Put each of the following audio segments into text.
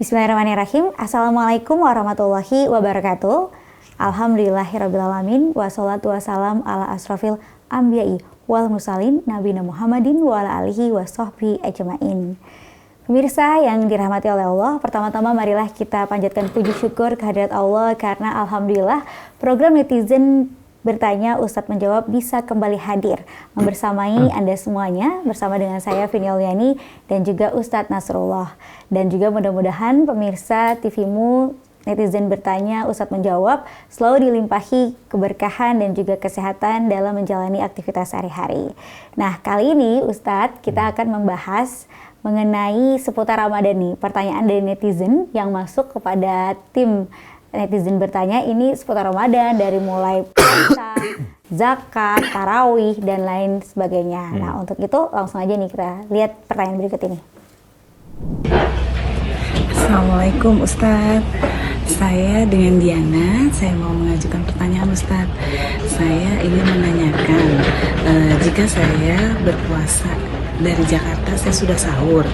Bismillahirrahmanirrahim. Assalamualaikum warahmatullahi wabarakatuh. Alhamdulillahirrabbilalamin. Wassalatu wassalam ala asrofil anbiya'i wal mursalin nabiyina Muhammadin wa ala alihi wa sahbihi ajma'in. Pemirsa yang dirahmati oleh Allah, pertama-tama marilah kita panjatkan puji syukur kehadirat Allah karena alhamdulillah program Netizen Bertanya Ustadz Menjawab bisa kembali hadir membersamai Anda semuanya bersama dengan saya Vini Auliani dan juga Ustadz Nasrullah. Dan juga mudah-mudahan pemirsa TVmu Netizen Bertanya Ustadz Menjawab selalu dilimpahi keberkahan dan juga kesehatan dalam menjalani aktivitas sehari-hari. Nah, kali ini Ustadz kita akan membahas mengenai seputar Ramadan nih. Pertanyaan dari netizen yang masuk kepada tim Netizen Bertanya ini seputar Ramadan, dari mulai puasa, zakat, tarawih, dan lain sebagainya. Nah, untuk itu langsung aja nih kita lihat pertanyaan berikut ini. Assalamualaikum Ustadz. Saya dengan Diana, saya mau mengajukan pertanyaan Ustadz. Saya ingin menanyakan, jika saya berpuasa dari Jakarta, saya sudah sahur,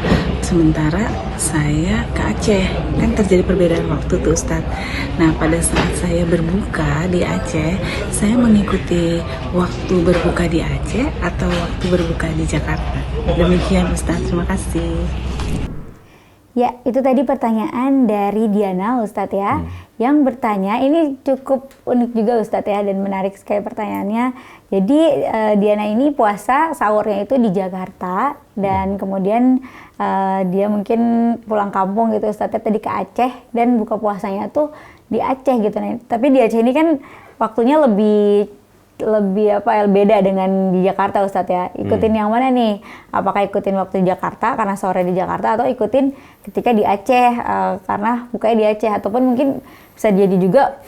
sementara saya ke Aceh, kan terjadi perbedaan waktu tuh Ustadz. Nah, pada saat saya berbuka di Aceh, saya mengikuti waktu berbuka di Aceh atau waktu berbuka di Jakarta. Demikian Ustadz, terima kasih. Ya, itu tadi pertanyaan dari Diana Ustadz ya. Yang bertanya, ini cukup unik juga Ustadz ya, dan menarik sekali pertanyaannya. Jadi Diana ini puasa sahurnya itu di Jakarta, dan kemudian dia mungkin pulang kampung gitu Ustadz, tadi ke Aceh, dan buka puasanya tuh di Aceh gitu. Nah, tapi di Aceh ini kan waktunya lebih beda dengan di Jakarta Ustadz ya. Ikutin yang mana nih? Apakah ikutin waktu di Jakarta karena sore di Jakarta, atau ikutin ketika di Aceh karena bukanya di Aceh, ataupun mungkin bisa jadi juga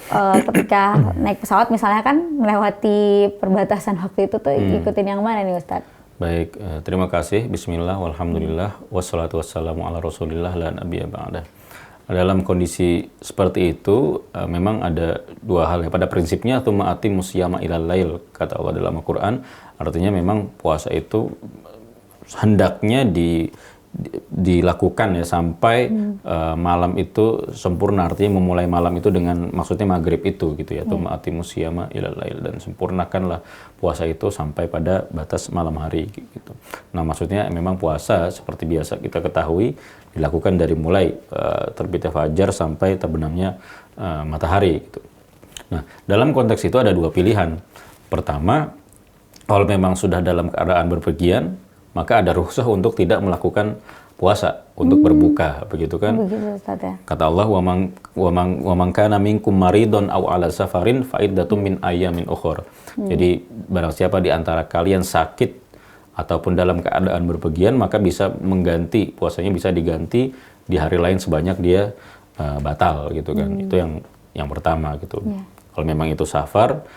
ketika naik pesawat misalnya kan melewati perbatasan waktu itu tuh ikutin yang mana nih Ustadz? Baik, terima kasih. Bismillah, walhamdulillah, wassalatu wassalamu ala rasulillah la nabiyya ba'dah. Dalam kondisi seperti itu memang ada dua hal ya. Pada prinsipnya tsumma atimmus syiyama ilal lail, kata Allah dalam Al-Qur'an. Artinya memang puasa itu hendaknya dilakukan ya sampai malam itu sempurna. Artinya memulai malam itu dengan maksudnya maghrib itu gitu ya. Tsumma atimmus syiyama ilal lail, dan sempurnakanlah puasa itu sampai pada batas malam hari gitu. Nah, maksudnya memang puasa seperti biasa kita ketahui dilakukan dari mulai terbitnya fajar sampai terbenamnya matahari gitu. Nah, dalam konteks itu ada dua pilihan. Pertama, kalau memang sudah dalam keadaan berpergian, maka ada rukhsah untuk tidak melakukan puasa, untuk berbuka, begitu kan? Begitu Ustaz ya. Kata Allah, wa man kana minkum maridun aw ala safarin fa iddatum min ayyamin ukhra. Jadi barang siapa di antara kalian sakit ataupun dalam keadaan berpergian, maka bisa mengganti, puasanya bisa diganti di hari lain sebanyak dia batal gitu kan. Itu yang pertama gitu. Kalau memang itu safar,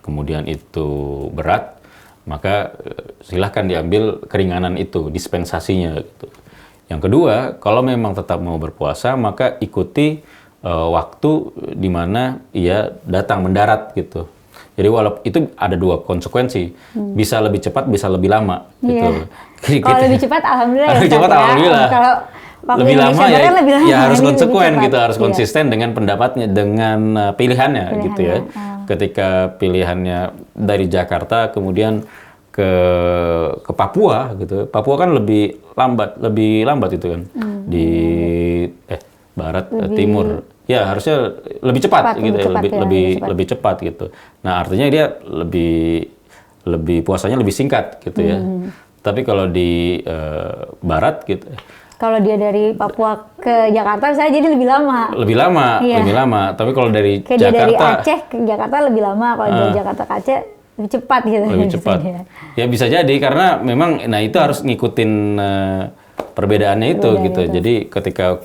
kemudian itu berat, maka silahkan diambil keringanan itu, dispensasinya gitu. Yang kedua, kalau memang tetap mau berpuasa, maka ikuti waktu di mana ia datang mendarat gitu. Jadi walaupun itu ada dua konsekuensi, bisa lebih cepat, bisa lebih lama gitu. Kalau lebih cepat alhamdulillah ya. Lebih cepat alhamdulillah. Kalau lebih lama ya, lebih lama, ya harus ini konsekuen gitu, harus konsisten dengan pendapatnya, dengan pilihannya gitu ya. Ketika pilihannya dari Jakarta kemudian ke Papua gitu. Papua kan lebih lambat itu kan. Di barat timur. Ya, harusnya lebih cepat gitu ya, lebih cepat gitu. Nah, artinya dia lebih puasanya lebih singkat gitu ya. Tapi kalau di barat gitu, kalau dia dari Papua ke Jakarta saya jadi lebih lama. Lebih lama. Tapi kalau dari kayak Jakarta, dia dari Aceh ke Jakarta lebih lama. Kalau dari Jakarta ke Aceh lebih cepat gitu. Lebih cepat. Ya bisa jadi karena memang itu harus ngikutin perbedaannya itu gitu. Jadi ketika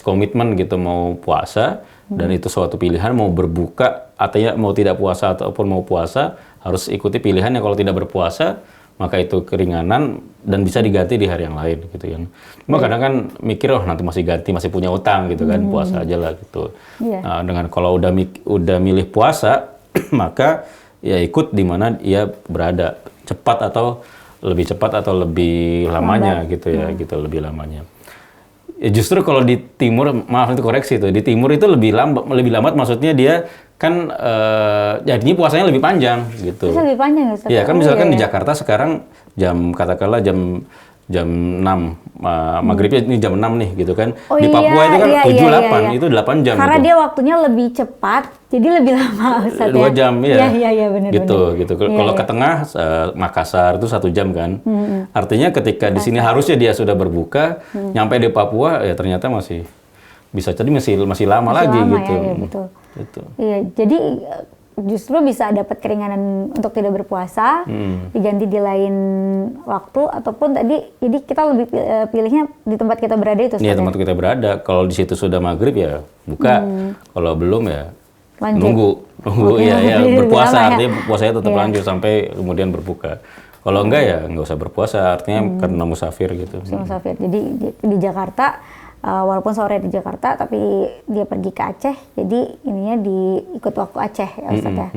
komitmen gitu mau puasa dan itu suatu pilihan, mau berbuka artinya mau tidak puasa ataupun mau puasa, harus ikuti pilihannya. Kalau tidak berpuasa maka itu keringanan dan bisa diganti di hari yang lain gitu kan. Cuma kadang kan mikir nanti masih ganti, masih punya utang gitu kan, puasa aja lah gitu. Nah, dengan kalau udah milih puasa maka ya ikut di mana ia berada, cepat atau lebih lamanya gitu ya, gitu lebih lamanya. Ya justru kalau di timur, maaf itu koreksi tuh, di timur itu lebih lambat maksudnya dia kan jadinya puasanya lebih panjang gitu. Terus lebih panjang ya Ustaz? Iya kan Oh, misalkan iya, di iya. Jakarta sekarang katakanlah jam 6 maghribnya ini jam 6 nih gitu kan. Oh Di Papua iya, itu kan iya, 7 iya, 8 iya. itu 8 jam Karena gitu. dia waktunya lebih cepat, jadi lebih lama Ustaz 2 ya. jam ya. Iya, benar. Gitu. Iya, Kalau iya. ke tengah Makassar itu 1 jam kan. Artinya ketika di sini harusnya dia sudah berbuka, nyampe di Papua ya ternyata bisa jadi masih lama Masih lagi lama gitu. ya, iya, betul. Gitu. Iya, jadi justru bisa dapat keringanan untuk tidak berpuasa, diganti di lain waktu, ataupun jadi kita lebih pilihnya di tempat kita berada itu. Iya, tempat kita berada. Kalau di situ sudah maghrib ya buka. Kalau belum ya Lanjut. nunggu Oke, ya lebih berpuasa lama ya. artinya puasanya tetap Iya. lanjut sampai kemudian berbuka. Kalau enggak ya nggak usah berpuasa artinya karena musafir gitu. Si Musafir. Jadi di Jakarta, walaupun sore di Jakarta, tapi dia pergi ke Aceh, jadi ininya diikut waktu Aceh ya Ustadz ya.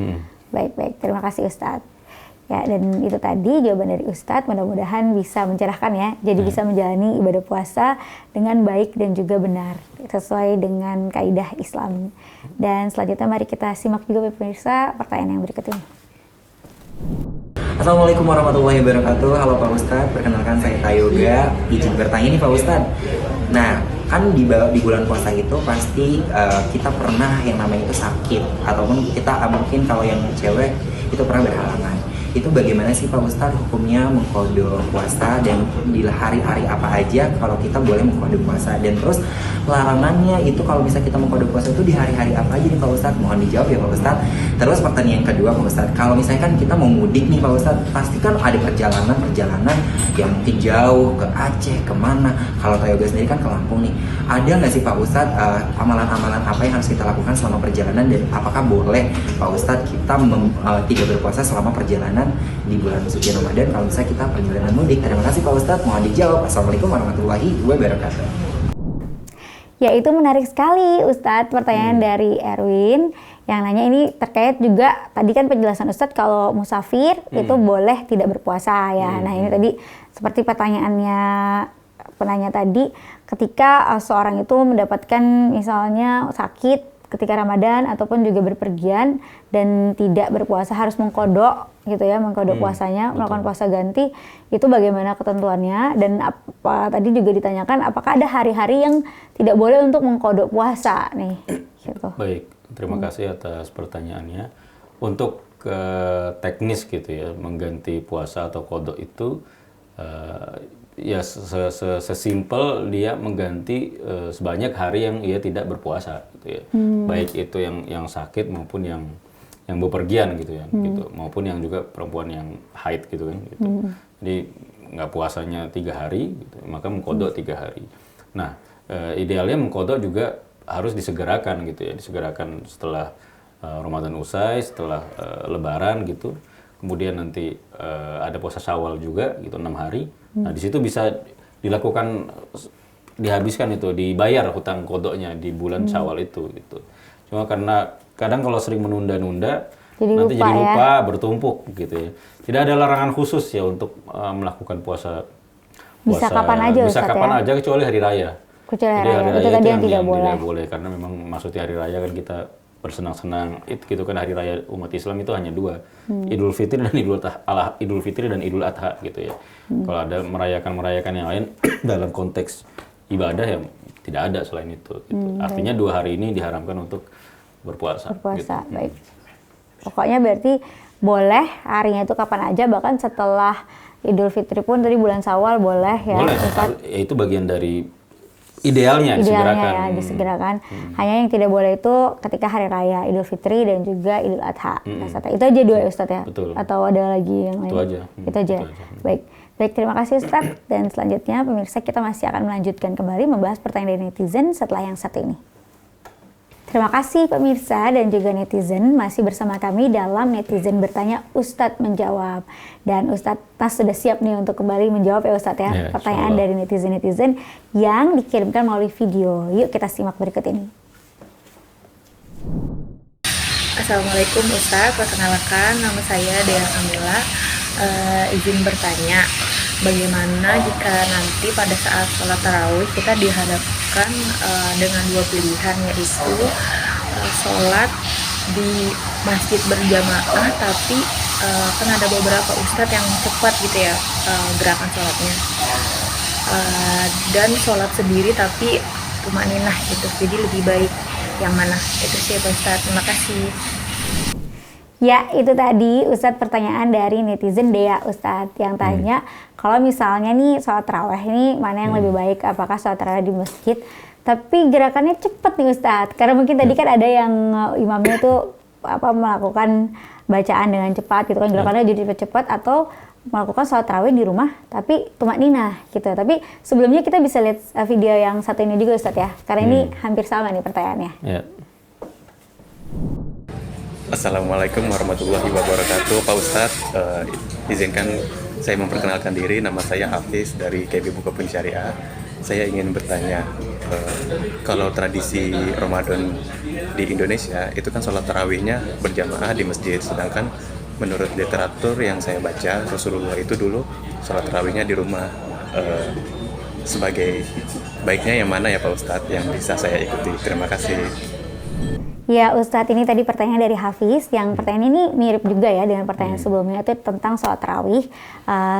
Baik, terima kasih Ustadz. Ya, dan itu tadi jawaban dari Ustadz, mudah-mudahan bisa mencerahkan ya. Jadi bisa menjalani ibadah puasa dengan baik dan juga benar, sesuai dengan kaidah Islam. Dan selanjutnya mari kita simak juga pemirsa pertanyaan yang berikut ini. Assalamualaikum warahmatullahi wabarakatuh. Halo Pak Ustadz, perkenalkan saya Tayoga. Izin bertanya nih Pak Ustadz. Nah, kan di bulan puasa itu pasti kita pernah yang namanya itu sakit, ataupun kita mungkin kalau yang cewek itu pernah berhalangan. Itu bagaimana sih Pak Ustadz hukumnya mengkodo puasa, dan di hari-hari apa aja kalau kita boleh mengkodo puasa, dan terus larangannya itu kalau bisa kita mengkodo puasa itu di hari-hari apa aja nih Pak Ustadz? Mohon dijawab ya Pak Ustadz. Terus pertanyaan yang kedua Pak Ustadz, kalau misalnya kan kita mau mudik nih Pak Ustadz, pasti kan ada perjalanan yang mungkin jauh ke Aceh, kemana. Kalau Tayoga sendiri kan ke Lampung nih, ada nggak sih Pak Ustadz amalan-amalan apa yang harus kita lakukan selama perjalanan, dan apakah boleh Pak Ustadz kita tidak berpuasa selama perjalanan di bulan suci Ramadan kalau misalnya kita perjalanan mudik? Terima kasih Pak Ustadz, mohon dijawab. Assalamualaikum warahmatullahi wabarakatuh. Ya, itu menarik sekali Ustadz, pertanyaan dari Erwin yang nanya ini terkait juga tadi kan penjelasan Ustadz kalau musafir itu boleh tidak berpuasa ya. Nah, ini tadi seperti pertanyaannya penanya tadi, ketika seorang itu mendapatkan misalnya sakit ketika Ramadan ataupun juga berpergian dan tidak berpuasa, harus mengkodok gitu ya, mengkodok puasanya, melakukan puasa ganti, itu bagaimana ketentuannya, dan apa tadi juga ditanyakan apakah ada hari-hari yang tidak boleh untuk mengkodok puasa nih gitu. Baik, terima kasih atas pertanyaannya. Untuk teknis gitu ya, mengganti puasa atau kodok itu ya sesimpel dia mengganti sebanyak hari yang ia tidak berpuasa gitu ya. Baik itu yang sakit maupun yang bepergian gitu ya, gitu, maupun yang juga perempuan yang haid gitu kan gitu. Jadi nggak puasanya 3 hari gitu, maka mengkodok 3 hari. Nah, idealnya mengkodok juga harus disegerakan gitu ya, disegerakan setelah Ramadan usai, setelah Lebaran gitu. Kemudian nanti ada puasa Syawal juga gitu 6 hari. Nah, di situ bisa dilakukan, dihabiskan itu, dibayar hutang kodoknya di bulan Syawal itu gitu. Cuma karena kadang kalau sering menunda-nunda nanti jadi lupa, bertumpuk gitu ya. Tidak ada larangan khusus ya untuk melakukan puasa. Bisa kapan aja bisa Ustadz kapan ya? aja kecuali hari raya. Kecuali hari raya, itu itu tadi yang tidak boleh. Tidak boleh karena memang maksudnya hari raya kan kita bersenang-senang gitu kan. Hari raya umat Islam itu hanya 2, Idul Fitri dan Idul Adha gitu ya. Kalau ada merayakan yang lain dalam konteks ibadah ya tidak ada selain itu gitu. Artinya 2 hari ini diharamkan untuk berpuasa gitu. Baik. Pokoknya berarti boleh harinya itu kapan aja, bahkan setelah Idul Fitri pun tadi bulan Syawal boleh ya. Boleh, itu bagian dari idealnya disegerakan. Ya, disegerakan. Hanya yang tidak boleh itu ketika hari raya Idul Fitri dan juga Idul Adha. Itu aja 2 ya Ustadz ya? Betul. Atau ada lagi yang lain? Itu aja. Itu aja. Baik, terima kasih Ustadz. Dan selanjutnya pemirsa, kita masih akan melanjutkan kembali membahas pertanyaan dari netizen setelah yang satu ini. Terima kasih pemirsa dan juga netizen, masih bersama kami dalam Netizen Bertanya Ustadz Menjawab. Dan Ustadz Tas sudah siap nih untuk kembali menjawab ya Ustadz ya, pertanyaan dari netizen-netizen yang dikirimkan melalui video. Yuk kita simak berikut ini. Assalamualaikum Ustadz, perkenalkan nama saya Dea Kamila. Izin bertanya, bagaimana jika nanti pada saat sholat tarawih kita dihadapkan dengan dua pilihan, yaitu sholat di masjid berjamaah, tapi kan ada beberapa ustadz yang cepat gitu ya gerakan sholatnya, dan sholat sendiri tapi tumaninah gitu. Jadi lebih baik yang mana? Itu sih Pak Ustadz, terima kasih. Ya, itu tadi Ustadz pertanyaan dari netizen Dea Ustadz yang tanya kalau misalnya nih sholat tarawih ini mana yang lebih baik, apakah sholat tarawih di masjid tapi gerakannya cepet nih Ustadz, karena mungkin tadi kan ada yang imamnya tuh melakukan bacaan dengan cepat gitu kan, gerakannya jadi cepat, atau melakukan sholat tarawih di rumah tapi tumakninah gitu. Tapi sebelumnya kita bisa lihat video yang satu ini juga Ustadz ya, karena ini hampir sama nih pertanyaannya. Assalamualaikum warahmatullahi wabarakatuh, Pak Ustadz. Izinkan saya memperkenalkan diri, nama saya Hafiz dari KB Bukopin Syariah. Saya ingin bertanya, kalau tradisi Ramadan di Indonesia itu kan sholat tarawihnya berjamaah di masjid, sedangkan menurut literatur yang saya baca, Rasulullah itu dulu sholat tarawihnya di rumah. Sebagai baiknya yang mana ya Pak Ustadz yang bisa saya ikuti? Terima kasih. Ya Ustadz, ini tadi pertanyaan dari Hafiz, yang pertanyaan ini mirip juga ya dengan pertanyaan sebelumnya, itu tentang sholat tarawih.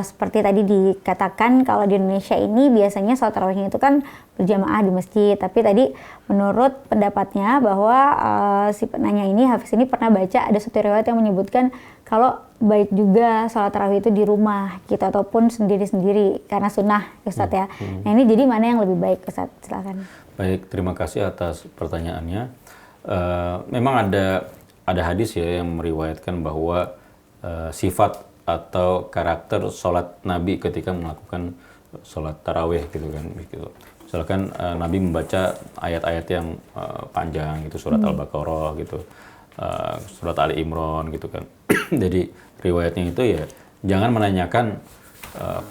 Seperti tadi dikatakan kalau di Indonesia ini biasanya sholat tarawihnya itu kan berjamaah di masjid, tapi tadi menurut pendapatnya bahwa si penanya ini, Hafiz ini pernah baca ada satu riwayat yang menyebutkan kalau baik juga sholat tarawih itu di rumah gitu, ataupun sendiri-sendiri karena sunnah Ustadz ya. Nah ini jadi mana yang lebih baik Ustadz? Silakan. Baik, terima kasih atas pertanyaannya. Memang ada hadis ya yang meriwayatkan bahwa sifat atau karakter sholat Nabi ketika melakukan sholat tarawih gitu kan, gitu. Misalkan Nabi membaca ayat-ayat yang panjang gitu, surat Al-Baqarah gitu, surat Ali Imran gitu kan. Jadi riwayatnya itu ya jangan menanyakan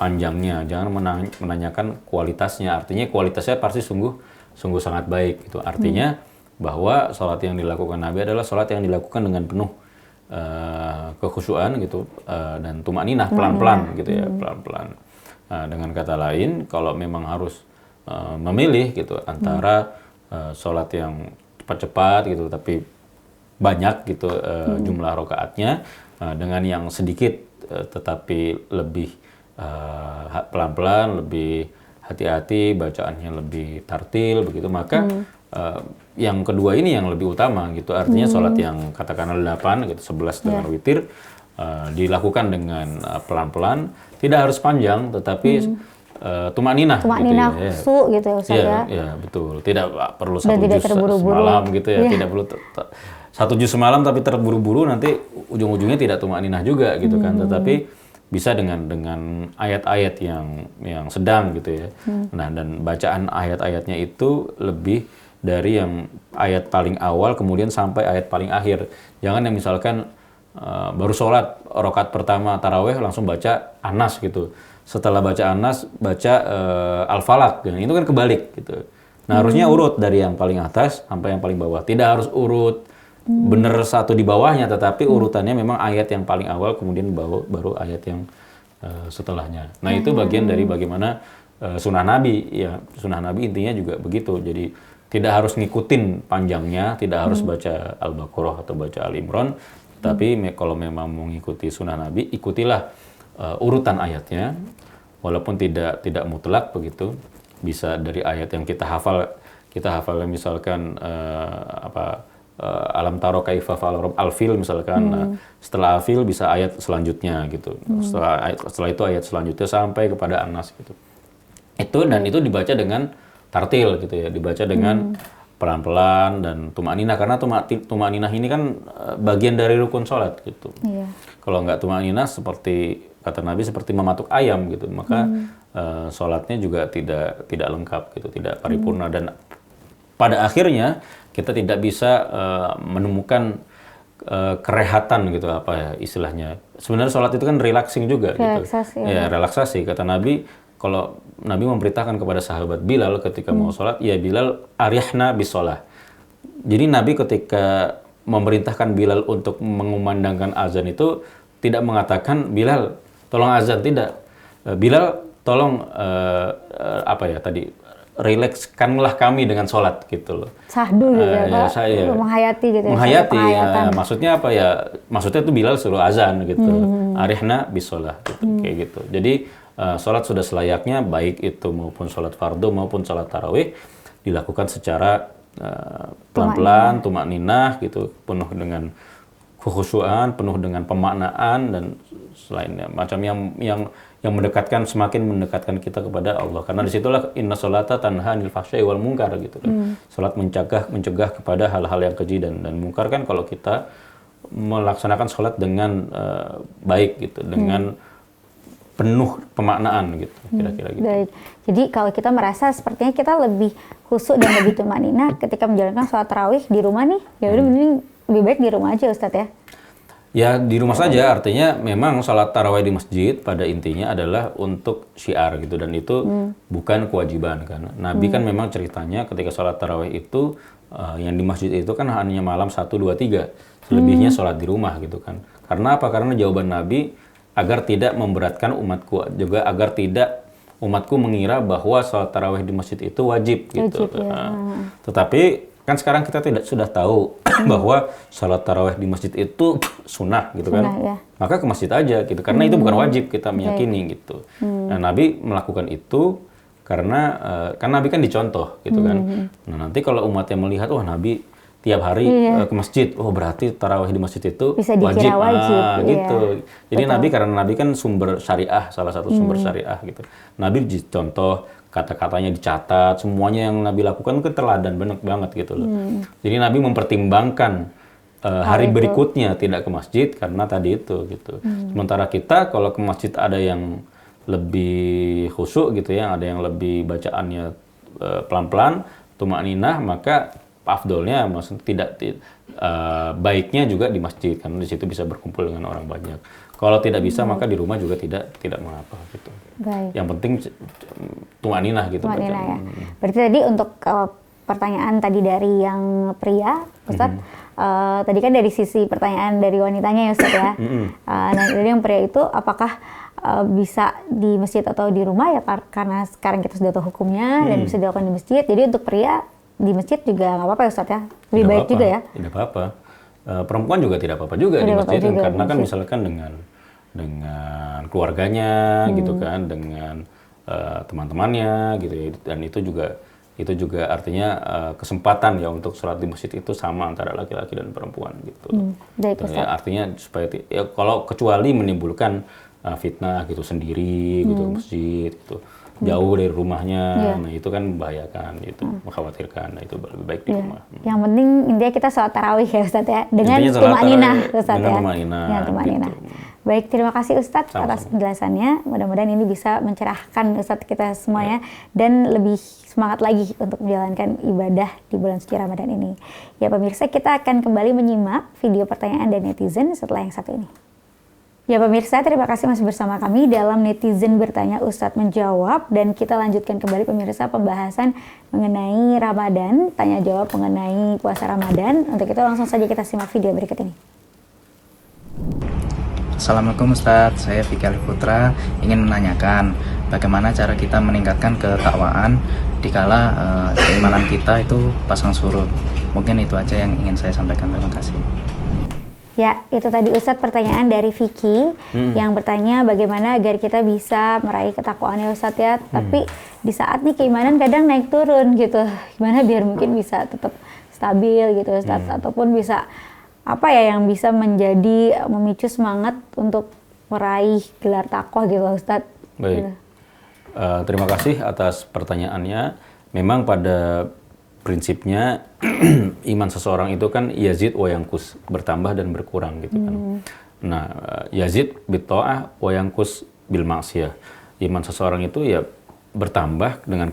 panjangnya, jangan menanyakan kualitasnya. Artinya kualitasnya pasti sungguh sangat baik gitu. Artinya bahwa sholat yang dilakukan Nabi adalah sholat yang dilakukan dengan penuh kekhusyuan gitu, dan tumakninah, pelan-pelan gitu ya, pelan-pelan. Dengan kata lain, kalau memang harus memilih gitu antara sholat yang cepat-cepat gitu tapi banyak gitu jumlah rakaatnya, dengan yang sedikit tetapi lebih pelan-pelan, lebih hati-hati, bacaannya lebih tartil begitu, maka yang kedua ini yang lebih utama gitu. Artinya sholat yang katakanlah 8 gitu, 11 dengan witir dilakukan dengan pelan-pelan, tidak harus panjang tetapi tumakninah gitu ya. Khusyuk gitu Ustaz ya. Ya, betul. Tidak perlu satu juz semalam gitu ya, tidak perlu satu juz semalam tapi terburu-buru, nanti ujung-ujungnya tidak tumakninah juga gitu kan. Tetapi bisa dengan ayat-ayat yang sedang gitu ya. Nah, dan bacaan ayat-ayatnya itu lebih dari yang ayat paling awal kemudian sampai ayat paling akhir. Jangan yang misalkan baru sholat rakaat pertama tarawih langsung baca Anas gitu. Setelah baca Anas baca Al-Falaq, dan itu kan kebalik gitu. Nah, harusnya urut dari yang paling atas sampai yang paling bawah. Tidak harus urut bener satu di bawahnya, tetapi urutannya memang ayat yang paling awal kemudian baru ayat yang setelahnya. Nah, itu bagian dari bagaimana sunnah Nabi ya. Sunnah Nabi intinya juga begitu. Jadi tidak harus ngikutin panjangnya, tidak harus baca Al-Baqarah atau baca Al-Imran, tapi kalau memang mau mengikuti sunnah Nabi, ikutilah urutan ayatnya, walaupun tidak mutlak begitu. Bisa dari ayat yang kita hafal misalkan alam taro kaifa fa'ala al-fil misalkan. Nah, setelah al-fil bisa ayat selanjutnya gitu. Setelah itu ayat selanjutnya sampai kepada Anas gitu. Itu dibaca dengan tartil gitu ya, dibaca dengan pelan-pelan dan tumakninah, karena tumakninah ini kan bagian dari rukun sholat gitu. Kalau nggak tumakninah, seperti kata Nabi, seperti mematuk ayam gitu, maka sholatnya juga tidak lengkap gitu, tidak paripurna, dan pada akhirnya kita tidak bisa menemukan kerehatan gitu, apa ya istilahnya. Sebenarnya sholat itu kan relaxing juga relaksasi, gitu. Ya, relaksasi. Kata Nabi, kalau Nabi memberitakan kepada sahabat Bilal ketika mau sholat, ya Bilal arihna bisolah. Jadi Nabi ketika memerintahkan Bilal untuk mengumandangkan azan itu tidak mengatakan Bilal tolong azan, tidak. Bilal tolong apa ya tadi, rilekskanlah kami dengan sholat gitu loh. Sahdu gitu ya, Pak. Saya Menghayati gitu ya. menghayati penghayatan. maksudnya apa ya, maksudnya itu Bilal suruh azan gitu, arihna bisolah gitu, kayak gitu. Jadi sholat sudah selayaknya, baik itu maupun sholat fardu maupun sholat tarawih dilakukan secara pelan-pelan, tumak ninah gitu, penuh dengan kekhusyuan, penuh dengan pemaknaan dan selainnya, macam yang mendekatkan, semakin mendekatkan kita kepada Allah. Karena disitulah inna sholata tanha anil fahsya'i wal munkar gitu kan. Salat mencegah kepada hal-hal yang keji dan munkar kan, kalau kita melaksanakan sholat dengan baik gitu, dengan penuh pemaknaan gitu, kira-kira gitu. Baik. Jadi kalau kita merasa sepertinya kita lebih khusyuk dan lebih tumanina ketika menjalankan sholat tarawih di rumah nih, ya udah mending lebih baik di rumah aja Ustadz ya. Ya di rumah saja, artinya memang sholat tarawih di masjid pada intinya adalah untuk syiar gitu, dan itu bukan kewajiban kan. Nabi kan memang ceritanya ketika sholat tarawih itu yang di masjid itu kan hanya malam 1, 2, 3, selebihnya sholat di rumah gitu kan. Karena apa? Karena jawaban Nabi agar tidak memberatkan umatku, juga agar tidak umatku mengira bahwa sholat tarawih di masjid itu wajib gitu. Wajib, ya. Tetapi kan sekarang kita sudah tahu bahwa sholat tarawih di masjid itu sunnah gitu kan, Sunnah, ya. maka ke masjid aja gitu, karena itu bukan wajib, kita meyakini gitu. Nah Nabi melakukan itu karena kan Nabi kan dicontoh gitu kan. Nah nanti kalau umatnya melihat, wah Nabi tiap hari ke masjid, oh berarti tarawih di masjid itu Bisa dikira wajib, gitu. Jadi Betul. Nabi, karena Nabi kan sumber syariah, salah satu sumber syariah gitu. Nabi dicontoh, kata-katanya dicatat, semuanya yang Nabi lakukan itu teladan banget gitu loh. Jadi Nabi mempertimbangkan hari berikutnya tidak ke masjid karena tadi itu gitu. Sementara kita kalau ke masjid ada yang lebih khusyuk gitu ya, ada yang lebih bacaannya pelan-pelan, tumakninah, maka afdolnya maksudnya tidak baiknya juga di masjid karena di situ bisa berkumpul dengan orang banyak. Kalau tidak bisa maka di rumah juga tidak mengapa gitu. Baik. Yang penting tumakninah gitu. Tumakninah ya. Berarti tadi untuk pertanyaan tadi dari yang pria, Ustadz, tadi kan dari sisi pertanyaan dari wanitanya ya Ustadz ya. Nah dari yang pria itu apakah bisa di masjid atau di rumah ya, karena sekarang kita sudah tahu hukumnya dan bisa dilakukan di masjid. Jadi untuk pria di masjid juga nggak apa-apa ya Ustadz ya? Lebih baik juga ya? Tidak apa-apa. Perempuan juga tidak apa-apa juga di masjid juga, karena kan misalkan dengan keluarganya gitu kan, dengan teman-temannya gitu ya, dan itu juga artinya kesempatan ya untuk sholat di masjid itu sama antara laki-laki dan perempuan gitu. Baik, Ya, artinya supaya ya, kalau kecuali menimbulkan fitnah gitu sendiri gitu masjid gitu, jauh dari rumahnya, nah itu kan membahayakan, itu mengkhawatirkan, nah itu lebih baik di rumah. Yang penting intinya kita sholat tarawih ya Ustadz ya, dengan Intinya sholat tumakninah tarawih Ustadz dengan ya. tumakninah, Dengan tumakninah. gitu. Baik, terima kasih Ustadz Sama-sama. atas penjelasannya. Mudah-mudahan ini bisa mencerahkan Ustadz kita semuanya dan lebih semangat lagi untuk menjalankan ibadah di bulan suci Ramadan ini. Ya pemirsa, kita akan kembali menyimak video pertanyaan dari netizen setelah yang satu ini. Ya pemirsa, terima kasih masih bersama kami dalam Netizen Bertanya Ustadz Menjawab, dan kita lanjutkan kembali pemirsa pembahasan mengenai Ramadan, tanya jawab mengenai puasa Ramadan. Untuk itu langsung saja kita simak video berikut ini. Assalamualaikum Ustadz, saya Vicky Alif Putra ingin menanyakan bagaimana cara kita meningkatkan ketakwaan dikala keimanan kita itu pasang surut. Mungkin itu aja yang ingin saya sampaikan, terima kasih. Ya, itu tadi Ustadz pertanyaan dari Vicky yang bertanya bagaimana agar kita bisa meraih ketakwaan ya Ustadz ya. Tapi di saat nih keimanan kadang naik turun gitu. Gimana biar mungkin bisa tetap stabil gitu Ustadz, ataupun bisa apa ya yang bisa menjadi memicu semangat untuk meraih gelar takwa gitu Ustadz. Baik. Gitu. Terima kasih atas pertanyaannya. Memang pada prinsipnya iman seseorang itu kan yazid wa yanqus, bertambah dan berkurang gitu kan. Nah, yazid bit ta'ah wa yanqus bil ma'siyah. Iman seseorang itu ya bertambah dengan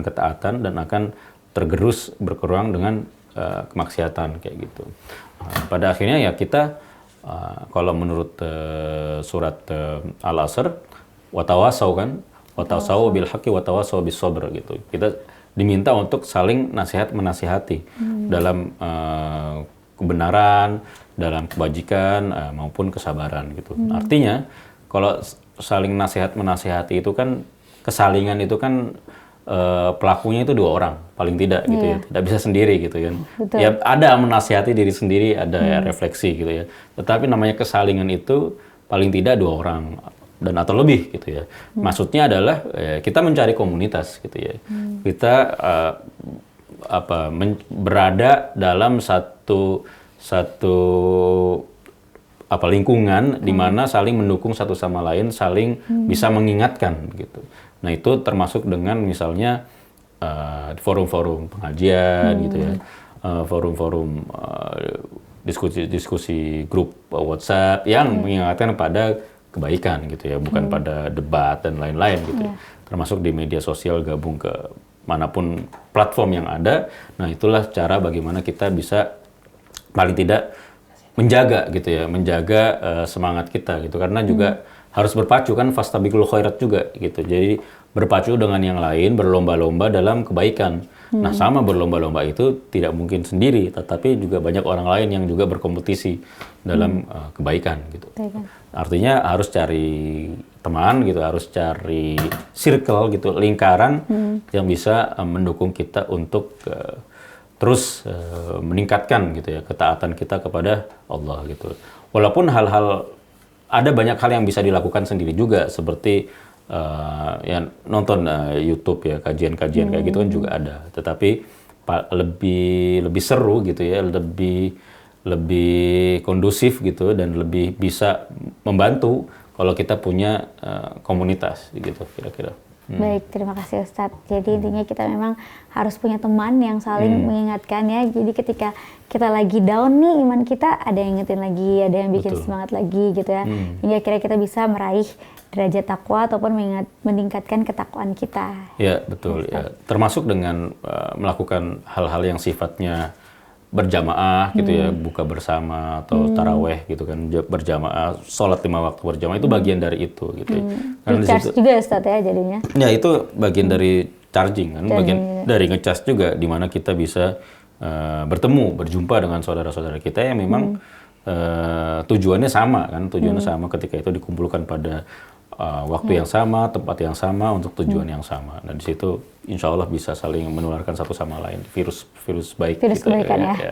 ketaatan dan akan tergerus berkurang dengan kemaksiatan kayak gitu. Pada akhirnya ya kita kalau menurut surat Al-Asr, watawasau kan, watawasau bil haqqi watawasau bis sabr gitu. Kita diminta untuk saling menasihati dalam kebenaran, dalam kebajikan maupun kesabaran gitu. Artinya kalau saling nasihat menasihati itu kan, kesalingan itu kan pelakunya itu dua orang paling tidak gitu ya, tidak bisa sendiri gitu kan. Betul. Ya ada menasihati diri sendiri, ada refleksi gitu ya. Tetapi namanya kesalingan itu paling tidak dua orang dan atau lebih gitu ya. Maksudnya adalah kita mencari komunitas gitu ya. Kita berada dalam satu lingkungan di mana saling mendukung satu sama lain, saling bisa mengingatkan gitu. Nah, itu termasuk dengan misalnya forum-forum pengajian gitu ya. Forum-forum diskusi grup WhatsApp yang mengingatkan pada kebaikan gitu ya, bukan pada debat dan lain-lain gitu. Termasuk di media sosial, gabung ke manapun platform yang ada. Nah, itulah cara bagaimana kita bisa paling tidak menjaga gitu ya, menjaga semangat kita gitu, karena juga harus berpacu kan, fastabiqul khairat juga gitu. Jadi berpacu dengan yang lain, berlomba-lomba dalam kebaikan. Nah, sama berlomba-lomba itu tidak mungkin sendiri, tetapi juga banyak orang lain yang juga berkompetisi dalam kebaikan gitu. Artinya harus cari teman gitu, harus cari circle gitu, lingkaran yang bisa mendukung kita untuk terus meningkatkan gitu ya ketaatan kita kepada Allah gitu. Walaupun ada banyak hal yang bisa dilakukan sendiri juga, seperti ya nonton YouTube ya, kajian-kajian kayak gitu kan juga ada. Tetapi lebih seru gitu ya, lebih kondusif gitu, dan lebih bisa membantu kalau kita punya komunitas gitu kira-kira. Baik, terima kasih Ustadz. Jadi intinya kita memang harus punya teman yang saling mengingatkan ya. Jadi ketika kita lagi down nih, iman kita ada yang ngingetin lagi, ada yang bikin semangat lagi gitu ya. Hingga akhirnya kita bisa meraih derajat takwa ataupun meningkatkan ketakwaan kita. Ya, betul ya. Termasuk dengan melakukan hal-hal yang sifatnya berjamaah gitu ya, buka bersama atau taraweh gitu kan, berjamaah, sholat 5 waktu berjamaah, itu bagian dari itu gitu ya. Karena Recharge juga ya Ustadz ya jadinya. Ya, itu bagian dari charging kan, bagian dari ngecas juga, di mana kita bisa bertemu, berjumpa dengan saudara-saudara kita yang memang tujuannya sama kan, sama ketika itu dikumpulkan pada waktu yang sama, tempat yang sama, untuk tujuan yang sama. Dan di situ insya Allah bisa saling menularkan satu sama lain, virus baik. Virus gitu, kebaikan ya.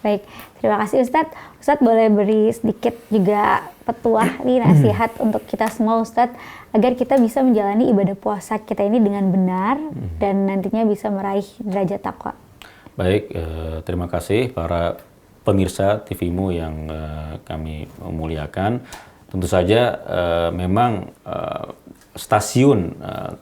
Baik, terima kasih Ustadz. Ustadz boleh beri sedikit juga petuah nih, nasihat untuk kita semua Ustadz, agar kita bisa menjalani ibadah puasa kita ini dengan benar dan nantinya bisa meraih derajat takwa. Baik, terima kasih para pemirsa TV-mu yang kami muliakan. Tentu saja memang stasiun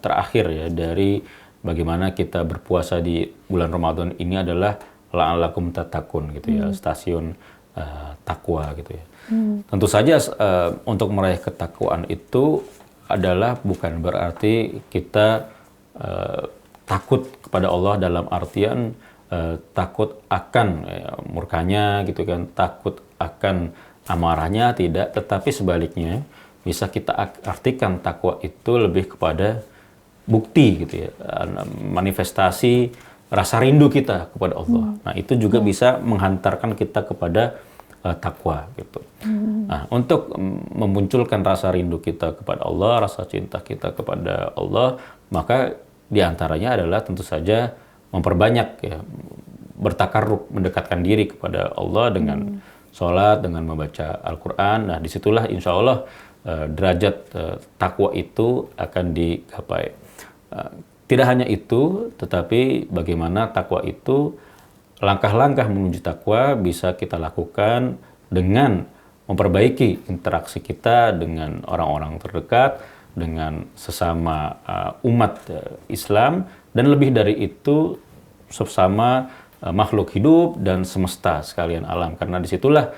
terakhir ya dari bagaimana kita berpuasa di bulan Ramadan ini adalah la'allakum tattaqun gitu ya, stasiun takwa gitu ya. Tentu saja untuk meraih ketakwaan itu adalah bukan berarti kita takut kepada Allah dalam artian takut akan murkanya gitu kan, takut akan amarahnya, tidak, tetapi sebaliknya bisa kita artikan takwa itu lebih kepada bukti gitu ya, manifestasi rasa rindu kita kepada Allah. Nah, itu juga bisa menghantarkan kita kepada takwa gitu. Nah, untuk memunculkan rasa rindu kita kepada Allah, rasa cinta kita kepada Allah, maka diantaranya adalah tentu saja memperbanyak ya, bertakarrub, mendekatkan diri kepada Allah dengan sholat, dengan membaca Al-Quran. Nah, disitulah insya Allah derajat takwa itu akan digapai. Tidak hanya itu, tetapi bagaimana takwa itu, langkah-langkah menuju takwa bisa kita lakukan dengan memperbaiki interaksi kita dengan orang-orang terdekat, dengan sesama umat Islam, dan lebih dari itu sesama makhluk hidup dan semesta sekalian alam, karena disitulah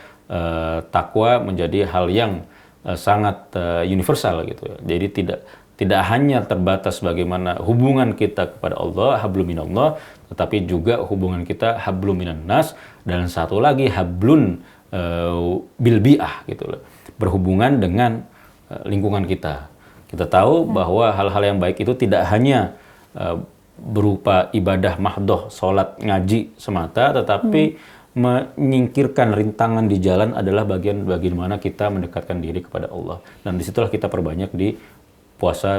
takwa menjadi hal yang sangat universal gitu. Jadi tidak hanya terbatas bagaimana hubungan kita kepada Allah, hablum minallah, tetapi juga hubungan kita hablum minan nas, dan satu lagi hablun bil bi'ah gitu loh, berhubungan dengan lingkungan kita. Kita tahu bahwa hal-hal yang baik itu tidak hanya berupa ibadah mahdoh, sholat, ngaji semata, tetapi menyingkirkan rintangan di jalan adalah bagian bagaimana kita mendekatkan diri kepada Allah. Dan disitulah kita perbanyak di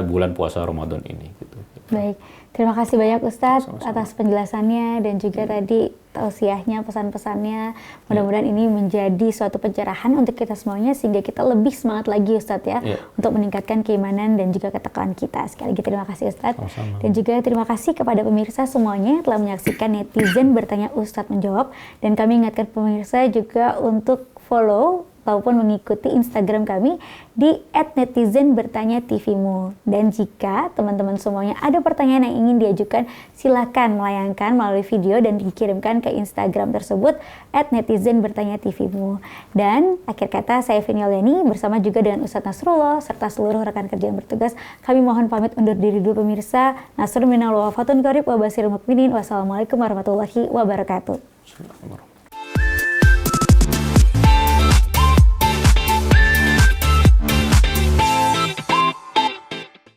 bulan puasa Ramadan ini. Gitu. Baik, terima kasih banyak Ustadz atas penjelasannya dan juga tadi tausiahnya, pesan-pesannya. Mudah-mudahan ini menjadi suatu pencerahan untuk kita semuanya sehingga kita lebih semangat lagi Ustadz ya untuk meningkatkan keimanan dan juga ketakwaan kita. Sekali lagi terima kasih Ustadz. Dan juga terima kasih kepada pemirsa semuanya telah menyaksikan Netizen Bertanya Ustadz Menjawab, dan kami ingatkan pemirsa juga untuk follow ataupun mengikuti Instagram kami di @netizenbertanya-tvmu. Dan jika teman-teman semuanya ada pertanyaan yang ingin diajukan, silakan melayangkan melalui video dan dikirimkan ke Instagram tersebut @netizenbertanya-tvmu. Dan akhir kata, saya Vini Alyani bersama juga dengan Ustadz Nasrullah serta seluruh rekan kerja yang bertugas, kami mohon pamit undur diri dulu pemirsa. Nasrul minallah wa fatun qarib wa basirul mukminin. Wassalamualaikum warahmatullahi wabarakatuh.